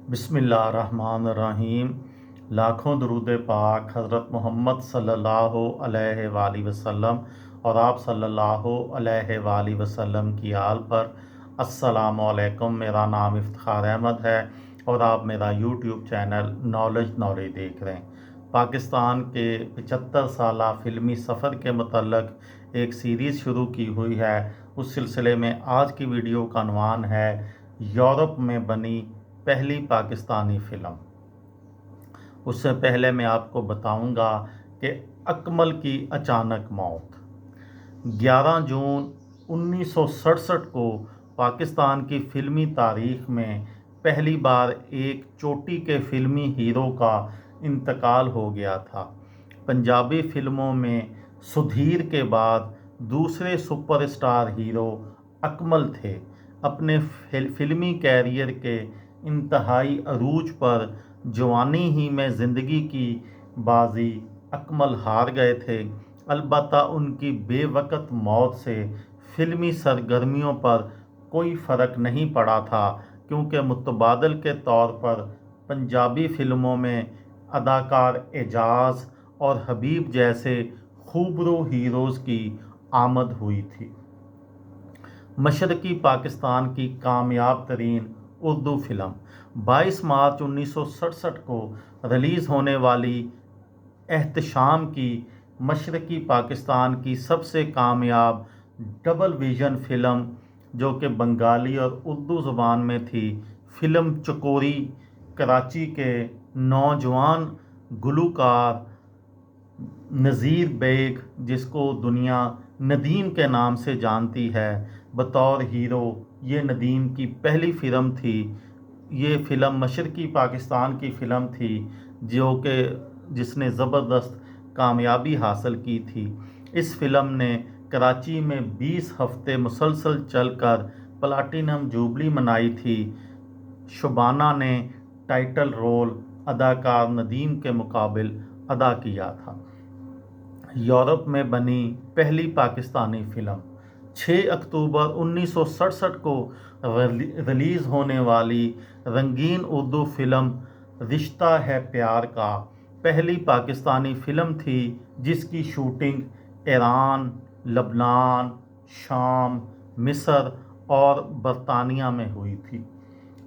बिस्मिल्लाहिर्रहमानिर्रहीम। लाखों दरूद पाक हज़रत मोहम्मद सल्लल्लाहु अलैहि वसल्लम और आप सल्लल्लाहु अलैहि वसल्लम की आल पर। अस्सलामु अलैकुम। मेरा नाम इफ्तिखार अहमद है और आप मेरा यूट्यूब चैनल नॉलेज देख रहे हैं। पाकिस्तान के 75 साला फ़िल्मी सफ़र के मतलब एक सीरीज़ शुरू की हुई है। उस सिलसिले में आज की वीडियो का unवान है यूरोप में बनी पहली पाकिस्तानी फ़िल्म। उससे पहले मैं आपको बताऊंगा कि अकमल की अचानक मौत 11 जून 1967 को पाकिस्तान की फ़िल्मी तारीख़ में पहली बार एक चोटी के फ़िल्मी हीरो का इंतकाल हो गया था। पंजाबी फ़िल्मों में सुधीर के बाद दूसरे सुपरस्टार हीरो अकमल थे। अपने फ़िल्मी कैरियर के इंतहाई अरूज पर जवानी ही में ज़िंदगी की बाजी अकमल हार गए थे। अलबत्ता उनकी बेवक़्त मौत से फ़िल्मी सरगर्मियों पर कोई फ़र्क नहीं पड़ा था, क्योंकि मुतबादल के तौर पर पंजाबी फ़िल्मों में अदाकार एजाज़ और हबीब जैसे खूबरू हीरोज़ की आमद हुई थी। मशरक़ी पाकिस्तान की कामयाब तरीन उर्दू फ़िल्म 22 मार्च 1967 को रिलीज़ होने वाली एहतशाम की मशरक़ी पाकिस्तान की सबसे कामयाब डबल विज़न फ़िल्म, जो कि बंगाली और उर्दू ज़ुबान में थी, फ़िल्म चकोरी कराची के नौजवान गुलूकार नज़ीर बेग, जिसको दुनिया नदीम के नाम से जानती है, बतौर हीरो। ये नदीम की पहली फ़िल्म थी। ये फ़िल्म मशरक़ी पाकिस्तान की फ़िल्म थी जिसने ज़बरदस्त कामयाबी हासिल की थी। इस फ़िल्म ने कराची में 20 हफ़्ते मुसलसल चलकर प्लाटिनम जुबली मनाई थी। शुबाना ने टाइटल रोल अदाकार नदीम के मुकाबिल अदा किया था। यूरोप में बनी पहली पाकिस्तानी फ़िल्म 6 अक्टूबर 1967 को रिलीज़ होने वाली रंगीन उर्दू फ़िल्म रिश्ता है प्यार का पहली पाकिस्तानी फ़िल्म थी, जिसकी शूटिंग ईरान, लबनान, शाम, मिस्र और बरतानिया में हुई थी।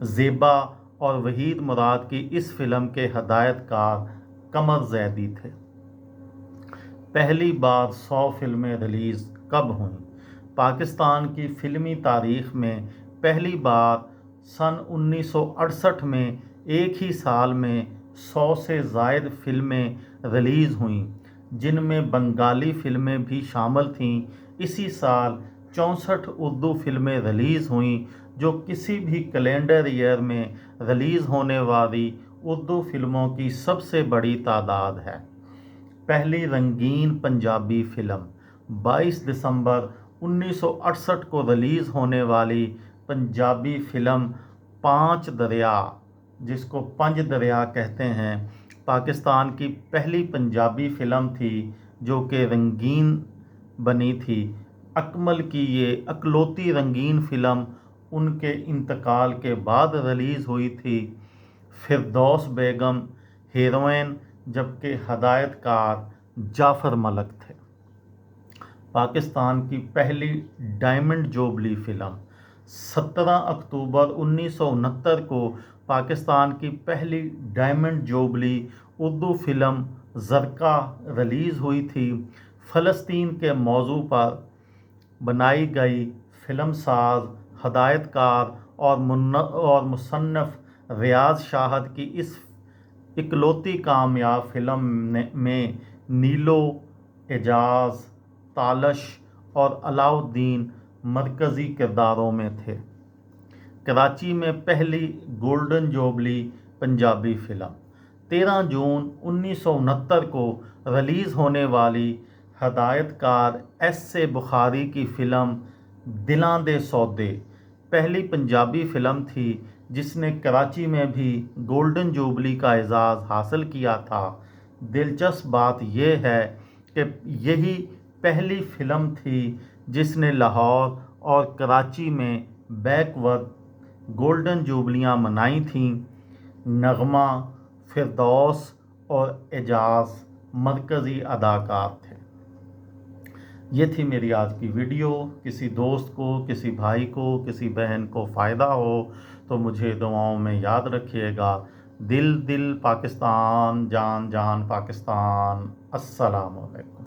ज़ेबा और वहीद मुराद की इस फ़िल्म के हदायतकार कमर ज़ैदी थे। पहली बार 100 फिल्में रिलीज़ कब हुईं? पाकिस्तान की फ़िल्मी तारीख़ में पहली बार सन 1968 में एक ही साल में 100 से ज़ायद फ़िल्में रिलीज़ हुईं, जिनमें बंगाली फ़िल्में भी शामिल थीं। इसी साल 64 उर्दू फ़िल्में रिलीज़ हुईं, जो किसी भी कैलेंडर ईयर में रिलीज़ होने वाली उर्दू फ़िल्मों की सबसे बड़ी तादाद है। पहली रंगीन पंजाबी फ़िल्म 22 दिसंबर 1968 को रिलीज़ होने वाली पंजाबी फ़िल्म पांच दरिया, जिसको पंज दरिया कहते हैं, पाकिस्तान की पहली पंजाबी फ़िल्म थी जो कि रंगीन बनी थी। अकमल की ये अकलौती रंगीन फ़िल्म उनके इंतकाल के बाद रिलीज़ हुई थी। फिरदौस बेगम हीरोइन, जबकि हदायतकार जाफ़र मलिक थे। पाकिस्तान की पहली डायमंड जुबली फ़िल्म 17 अक्टूबर 1969 को पाकिस्तान की पहली diamond jubilee Urdu film Zarqa release हुई थी। फ़लस्तीन के मौजू पर बनाई गई फ़िल्मसाज़, हदायतकार और मुसन्निफ़ रियाज़ शाहद की इस इकलौती कामयाब फ़िल्म में नीलो, एजाज़, तालश और अलाउद्दीन मरकज़ी किरदारों में थे। कराची में पहली गोल्डन जुबली पंजाबी फ़िल्म 13 जून 1969 को रिलीज़ होने वाली हदायतकार एस.ए. बुखारी की फ़िल्म दिलां दे सौदे पहली पंजाबी फ़िल्म थी, जिसने कराची में भी गोल्डन जुबली का एजाज़ हासिल किया था। दिलचस्प बात यह है कि यही पहली फ़िल्म थी जिसने लाहौर और कराची में बैक वक्त गोल्डन जुबलियाँ मनाई थीं। نغمہ، فردوس اور اعجاز مرکزی اداکار تھے۔ یہ تھی میری آج کی ویڈیو۔ کسی دوست کو، کسی بھائی کو، کسی بہن کو فائدہ ہو تو مجھے دعاؤں میں یاد رکھیے گا۔ دل دل پاکستان، جان جان پاکستان۔ السلام علیکم۔